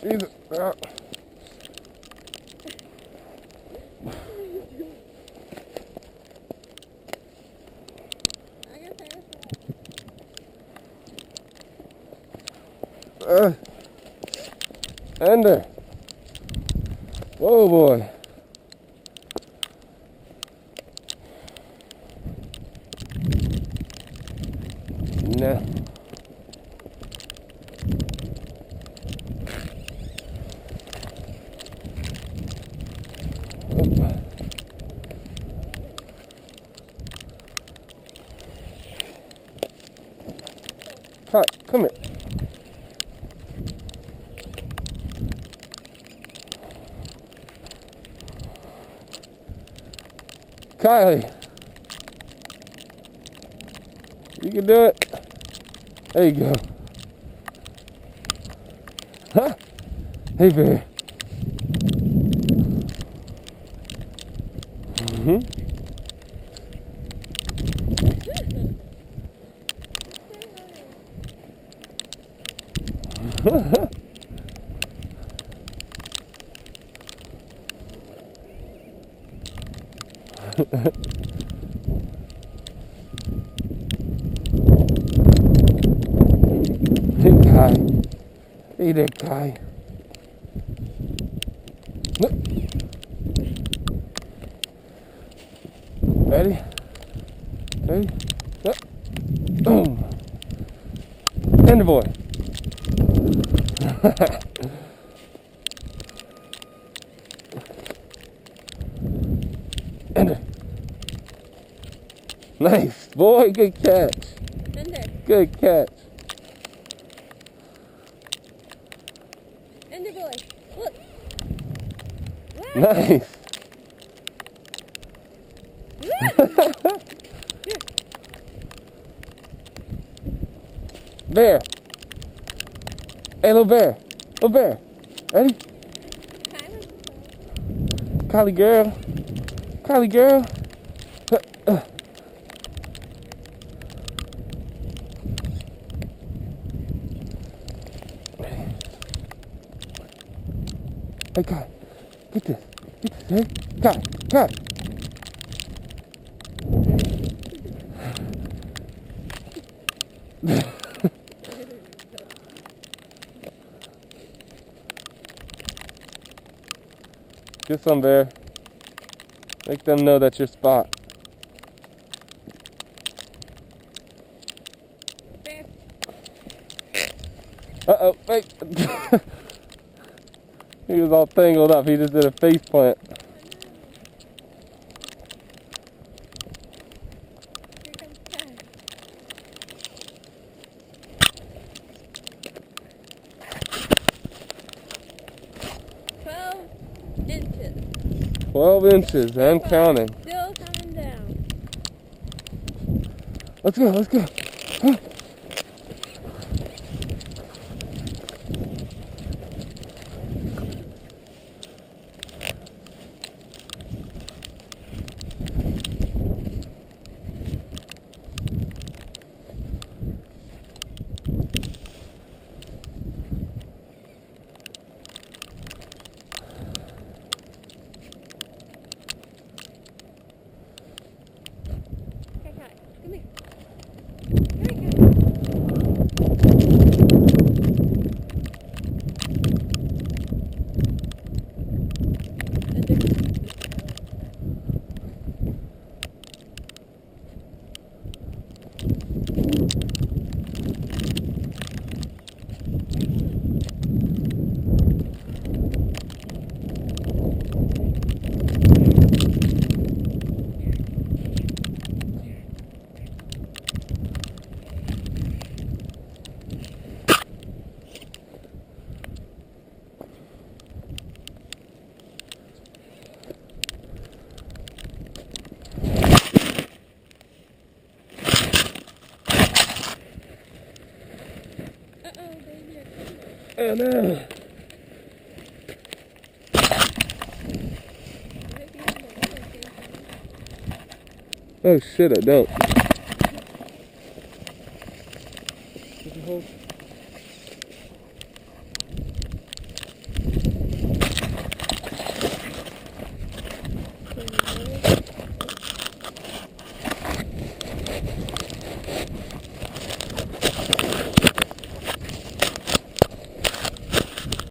Jesus. Ender. Whoa, boy. Nah. Hi, come here. Kylie, you can do it. There you go. Huh? Hey, bear. Hey, Kai. Hey there, Kai. Look. Ready? Ready? Yep. Boom. Ender boy. Ender. Nice, boy. Good catch. Ender. Good catch. Ender boy. Look. Nice. Bear. Hey, little bear. Little bear. Ready? Kylie girl. Kylie girl. Hey, Kai. Get this. Get this. Hey, Kai. Kai. Get some, bear. Make them know that's your spot. Bear. Uh-oh, wait. He was all tangled up. He just did a face plant. Here comes Kai. Inches. 12 inches and counting. Still coming down. Let's go, let's go. Huh. Come here. Oh no. Oh shit, I don't.